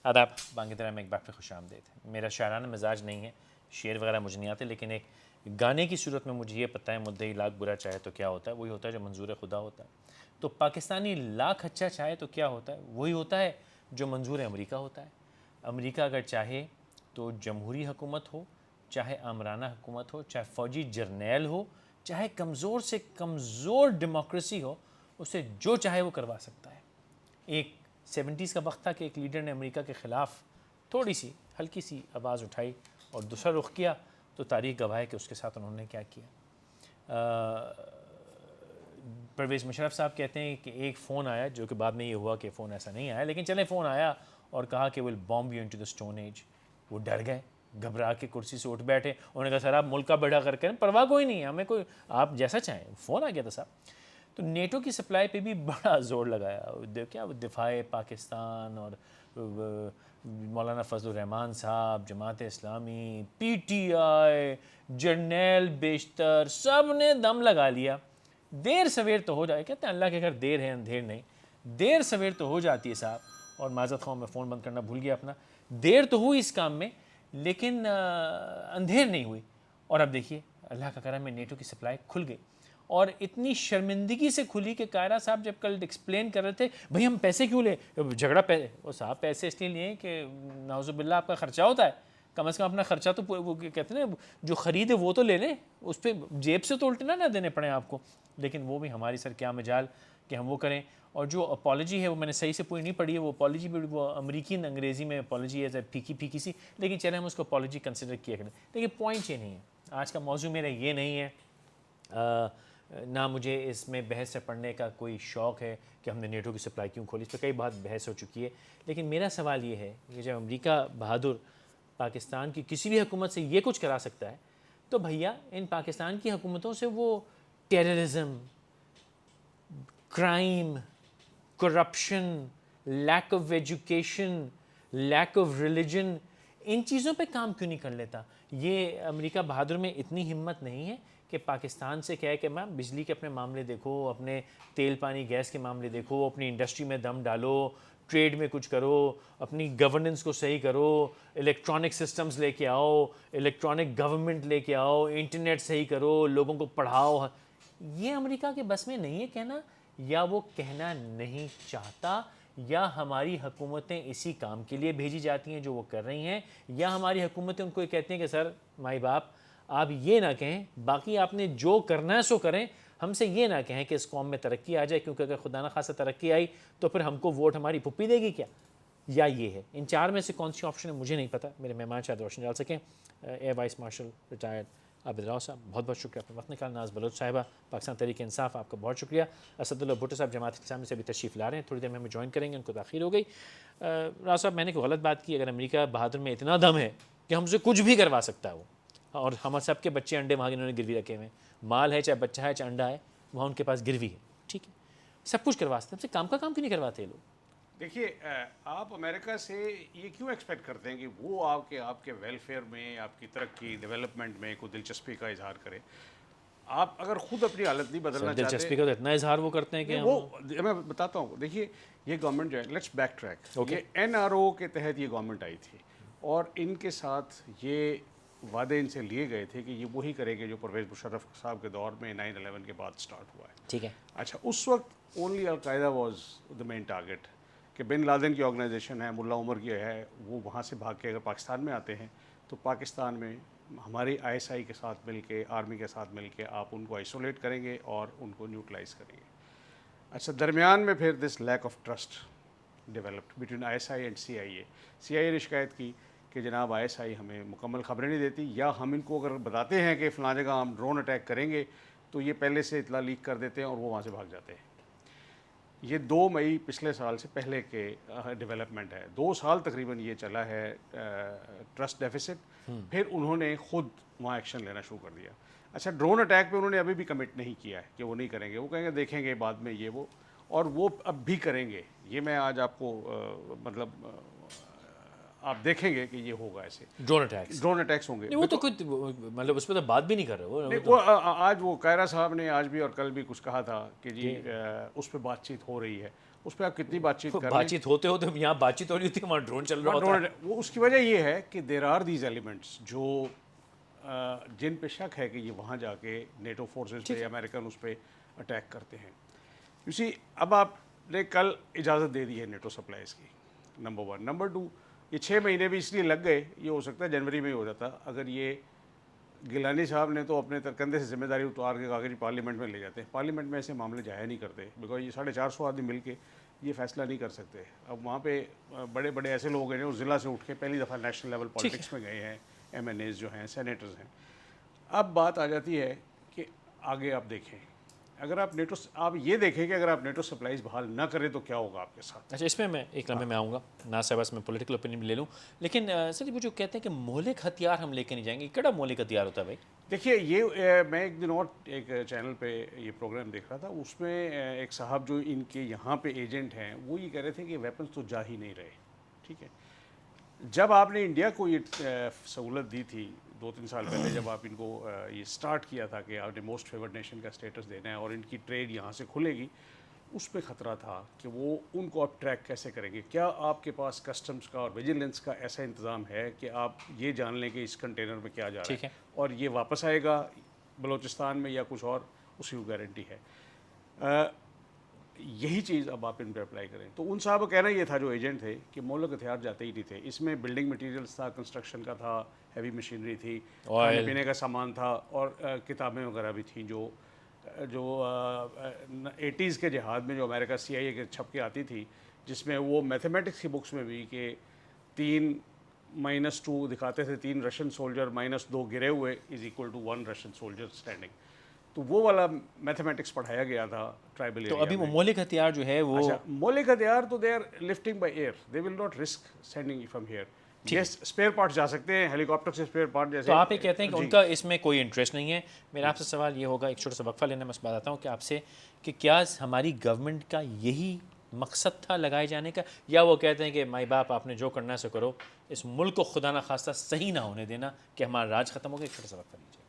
آداب، بانگی طرح میں ایک بار پھر خوش آمدید۔ میرا شاعرانہ مزاج نہیں ہے، شعر وغیرہ مجھے نہیں آتے، لیکن ایک گانے کی صورت میں مجھے یہ پتہ ہے مدعی لاکھ برا چاہے تو کیا ہوتا ہے، وہی ہوتا ہے جو منظور خدا ہوتا ہے۔ تو پاکستانی لاکھ اچھا چاہے تو کیا ہوتا ہے، وہی ہوتا ہے جو منظور امریکہ ہوتا ہے۔ امریکہ اگر چاہے تو جمہوری حکومت ہو، چاہے آمرانہ حکومت ہو، چاہے فوجی جرنیل ہو، چاہے کمزور سے کمزور ڈیموکریسی ہو، اسے جو چاہے وہ کروا سکتا ہے۔ ایک 70s کا وقت تھا کہ ایک لیڈر نے امریکہ کے خلاف تھوڑی سی ہلکی سی آواز اٹھائی اور دوسرا رخ کیا، تو تاریخ گواہ ہے کہ اس کے ساتھ انہوں نے کیا کیا۔ پرویز مشرف صاحب کہتے ہیں کہ ایک فون آیا، جو کہ بعد میں یہ ہوا کہ فون ایسا نہیں آیا، لیکن چلیں فون آیا اور کہا کہ will bomb you into the stone age. وہ ڈر گئے، گھبرا کے کرسی سے اٹھ بیٹھے، انہوں نے کہا سر آپ ملک کا بیڑا کر کے پرواہ کوئی نہیں ہے ہمیں، کوئی آپ جیسا چاہیں۔ فون آ گیا تھا صاحب۔ تو نیٹو کی سپلائی پہ بھی بڑا زور لگایا، کیا دفاع پاکستان اور مولانا فضل الرحمان صاحب، Jamaat Islami, P T I, جرنیل بیشتر، سب نے دم لگا لیا۔ دیر سویر تو ہو جائے، کہتے ہیں اللہ کے گھر دیر ہے اندھیر نہیں، دیر سویر تو ہو جاتی ہے صاحب۔ اور معذرت خواہ میں فون بند کرنا بھول گیا اپنا، دیر تو ہوئی اس کام میں لیکن اندھیر نہیں ہوئی۔ اور اب دیکھیے اللہ کا کرم ہے، نیٹو کی سپلائی کھل گئی، اور اتنی شرمندگی سے کھلی کہ کائرہ صاحب جب کل ایکسپلین کر رہے تھے بھئی ہم پیسے کیوں لیں، جھگڑا وہ صاحب پیسے اس لیے لیں کہ نعوذ باللہ آپ کا خرچہ ہوتا ہے، کم از کم اپنا خرچہ تو وہ کہتے ہیں نا جو خرید ہے وہ تو لے لیں، اس پہ جیب سے تو الٹنا نہ دینے پڑیں آپ کو۔ لیکن وہ بھی ہماری سر کیا مجال کہ ہم وہ کریں۔ اور جو اپالوجی ہے وہ میں نے صحیح سے پوری نہیں پڑھی ہے، وہ اپالوجی بھی وہ امریکی انگریزی میں اپالوجی ہے پھیکی پھیکی سی، لیکن چلیں ہم اس کو اپالوجی کنسیڈر کیا کریں۔ لیکن پوائنٹ یہ نہیں ہے، آج کا موضوع میرا یہ نہیں ہے، نہ مجھے اس میں بحث سے پڑھنے کا کوئی شوق ہے کہ ہم نے نیٹو کی سپلائی کیوں کھولی، اس پہ کئی بات بحث ہو چکی ہے۔ لیکن میرا سوال یہ ہے کہ جب امریکہ بہادر پاکستان کی کسی بھی حکومت سے یہ کچھ کرا سکتا ہے، تو بھیا ان پاکستان کی حکومتوں سے وہ terrorism, crime, corruption, lack of education, lack of religion, ان چیزوں پہ کام کیوں نہیں کر لیتا؟ یہ امریکہ بہادر میں اتنی ہمت نہیں ہے کہ پاکستان سے کہے کہ میں بجلی کے اپنے معاملے دیکھو، اپنے تیل پانی گیس کے معاملے دیکھو، اپنی انڈسٹری میں دم ڈالو، ٹریڈ میں کچھ کرو، اپنی گورننس کو صحیح کرو، الیکٹرانک سسٹمز لے کے آؤ، الیکٹرانک گورنمنٹ لے کے آؤ، انٹرنیٹ صحیح کرو، لوگوں کو پڑھاؤ۔ یہ امریکہ کے بس میں نہیں ہے کہنا، یا وہ کہنا نہیں چاہتا، یا ہماری حکومتیں اسی کام کے لیے بھیجی جاتی ہیں جو وہ کر رہی ہیں، یا ہماری حکومتیں ان کو یہ کہتی ہیں کہ سر مائی باپ آپ یہ نہ کہیں، باقی آپ نے جو کرنا ہے سو کریں، ہم سے یہ نہ کہیں کہ اس قوم میں ترقی آ جائے، کیونکہ اگر خدا نہ خواستہ ترقی آئی تو پھر ہم کو ووٹ ہماری پھپھی دے گی کیا؟ یا یہ ہے۔ ان چار میں سے کون سی آپشن ہے مجھے نہیں پتہ، میرے مہمان شاید روشن ڈال سکیں۔ ایئر وائس مارشل ریٹائرڈ عابد راؤ صاحب، بہت بہت شکریہ اپنا وقت نکالا۔ ناز بلوچ صاحبہ پاکستان تحریک انصاف، آپ کا بہت شکریہ۔ اسد اللہ بھٹو صاحب جماعت اسلامی سے بھی تشریف لا رہے ہیں، تھوڑی دیر میں ہمیں جوائن کریں گے، ان کو تاخیر ہو گئی۔ راؤ صاحب میں نے کوئی غلط بات کی؟ اگر امریکہ بہادر میں اتنا دم ہے کہ ہم سے کچھ بھی کروا سکتا ہے وہ، اور ہم سب کے بچے انڈے وہاں انہوں نے گروی رکھے ہوئے ہیں، مال ہے چاہے بچہ ہے چاہے انڈا ہے، وہاں ان کے پاس گروی ہے، ٹھیک ہے، سب کچھ کروا سکتے ہیں، ہم سے کام کا کام کیوں نہیں کرواتے لوگ؟ دیکھیے آپ امریکہ سے یہ کیوں ایکسپیکٹ کرتے ہیں کہ وہ آپ کے ویلفیئر میں، آپ کی ترقی ڈیولپمنٹ میں کوئی دلچسپی کا اظہار کرے؟ آپ اگر خود اپنی حالت نہیں سر بدلنا چاہتے، دلچسپی کا تو اتنا اظہار وہ کرتے ہیں کہ نہیں وہ میں بتاتا ہوں، دیکھیے یہ گورنمنٹ جو ہے، لیٹس بیک ٹریک، یہ این آر او کے تحت یہ گورنمنٹ آئی تھی، اور ان کے ساتھ یہ وعدے ان سے لیے گئے تھے کہ یہ وہی کرے گے جو پرویز مشرف صاحب کے دور میں 9/11 کے بعد سٹارٹ ہوا ہے۔ ٹھیک ہے، اچھا اس وقت only Al Qaeda was the main target, کہ بن لادن کی آرگنائزیشن ہے، ملا عمر کی ہے، وہ وہاں سے بھاگ کے اگر پاکستان میں آتے ہیں تو پاکستان میں ہماری آئی ایس آئی کے ساتھ مل کے، آرمی کے ساتھ مل کے آپ ان کو آئسولیٹ کریں گے اور ان کو نیوٹرلائز کریں گے۔ اچھا درمیان میں پھر this lack of trust developed between I S I and C I A. C I A نے شکایت کی کہ جناب آئی ایس آئی ہمیں مکمل خبریں نہیں دیتی، یا ہم ان کو اگر بتاتے ہیں کہ فلاں جگہ ہم ڈرون اٹیک کریں گے تو یہ پہلے سے اطلاع لیک کر دیتے ہیں اور وہ وہاں سے بھاگ جاتے ہیں۔ یہ 2 مئی پچھلے سال سے پہلے کے ڈیولپمنٹ ہے، 2 سال تقریباً یہ چلا ہے ٹرسٹ ڈیفیسٹ، پھر انہوں نے خود وہاں ایکشن لینا شروع کر دیا۔ اچھا ڈرون اٹیک پہ انہوں نے ابھی بھی کمٹ نہیں کیا ہے کہ وہ نہیں کریں گے، وہ کہیں گے دیکھیں گے بعد میں یہ وہ، اور وہ اب بھی کریں گے۔ یہ میں آج آپ کو مطلب آپ دیکھیں گے کہ یہ ہوگا، ایسے ڈرون اٹیکس ہوں گے۔ نہیں، وہ تو کوئی مطلب اس پہ تو بات بھی نہیں کر رہے وہ آج وہ کائرہ صاحب نے آج بھی اور کل بھی کچھ کہا تھا کہ جی اس پہ بات چیت ہو رہی ہے، اس پہ آپ کتنی بات چیت کر لیں. بات چیت ہوتے ہوتے یہاں بات چیت ہو رہی ہوتی ہے، وہاں ڈرون چل رہا ہوتا ہے. وہ اس کی وجہ یہ ہے کہ دیر آر دیز ایلیمنٹس جو جن پہ شک ہے کہ یہ وہاں جا کے نیٹو فورسز پہ یا امریکن اس پہ اٹیک کرتے ہیں. اسی اب آپ نے کل اجازت دے دی ہے نیٹو سپلائیز کی، نمبر 1. نمبر 2، یہ 6 مہینے بھی اس لیے لگ گئے، یہ ہو سکتا ہے جنوری میں ہی ہو جاتا. اگر یہ گیلانی صاحب نے تو اپنے کندھے سے ذمہ داری اتار کے کہا کہ پارلیمنٹ میں لے جاتے ہیں. پارلیمنٹ میں ایسے معاملے جایا نہیں کرتے، بیکاز یہ 450 آدمی مل کے یہ فیصلہ نہیں کر سکتے. اب وہاں پہ بڑے بڑے ایسے لوگ ہیں جو ضلع سے اٹھ کے پہلی دفعہ نیشنل لیول پالیٹکس میں گئے ہیں، ایم این ایز جو ہیں، سینیٹرز ہیں. اب بات آ جاتی ہے کہ آگے آپ دیکھیں، اگر آپ نیٹو، آپ یہ دیکھیں کہ اگر آپ نیٹو سپلائیز بحال نہ کریں تو کیا ہوگا آپ کے ساتھ. اچھا، اس میں ایک لمحے میں آؤں گا، نہ صاحب اس میں پولیٹیکل اوپینین بھی لے لوں، لیکن سر وہ جو کہتے ہیں کہ مہلک ہتھیار ہم لے کے نہیں جائیں گے، کیڑا مہلک ہتھیار ہوتا ہے بھائی؟ دیکھیے یہ میں ایک دن اور ایک چینل پہ یہ پروگرام دیکھ رہا تھا، اس میں ایک صاحب جو ان کے یہاں پہ ایجنٹ ہیں وہ یہ کہہ رہے تھے کہ ویپنز تو جا ہی نہیں رہے. ٹھیک ہے، جب آپ نے انڈیا کو یہ سہولت دی تھی 2-3 سال پہلے، جب آپ ان کو یہ سٹارٹ کیا تھا کہ آپ نے موسٹ فیورڈ نیشن کا سٹیٹس دینا ہے اور ان کی ٹریڈ یہاں سے کھلے گی، اس پہ خطرہ تھا کہ وہ ان کو آپ ٹریک کیسے کریں گے. کیا آپ کے پاس کسٹمز کا اور ویجیلنس کا ایسا انتظام ہے کہ آپ یہ جان لیں کہ اس کنٹینر میں کیا جا رہا ہے اور یہ واپس آئے گا بلوچستان میں یا کچھ اور، اس کی گارنٹی ہے. یہی چیز اب آپ ان پہ اپلائی کریں. تو ان صاحب کا کہنا یہ تھا جو ایجنٹ تھے کہ مہلک ہتھیار جاتے ہی نہیں تھے. اس میں بلڈنگ مٹیریلز تھا، کنسٹرکشن کا تھا، ہیوی مشینری تھی، کھانے پینے کا سامان تھا اور کتابیں وغیرہ بھی تھیں جو 80s کے جہاد میں جو امریکہ CIA کے چھپ کے آتی تھی، جس میں وہ میتھمیٹکس کی بکس میں بھی کہ 3-2 دکھاتے تھے، 3 رشین سولجر -2 گرے ہوئے is equal to 1 Russian soldier standing. تو وہ والا میتھمیٹکس پڑھایا گیا تھا ٹرائبل ایریا. تو ابھی وہ مہلک ہتھیار جو ہے وہ مہلک ہتھیار تو they are lifting by air, they will not risk sending from here. Yes, spare part جا سکتے ہیں، ہیلی کاپٹر سے اسپیئر پارٹ جیسے. تو آپ یہ کہتے ہیں کہ ان کا اس میں کوئی انٹرسٹ نہیں ہے. میرا آپ سے سوال یہ ہوگا، ایک چھوٹا سا وقفہ لینا میں بات آتا ہوں کہ آپ سے کہ کیا ہماری گورنمنٹ کا یہی مقصد تھا لگائے جانے کا، یا وہ کہتے ہیں کہ مائی باپ آپ نے جو کرنا ہے سو کرو، اس ملک کو خدا نخواستہ صحیح نہ ہونے دینا کہ ہمارا راج ختم ہو گیا. ایک چھوٹا سا وقفہ لیجیے.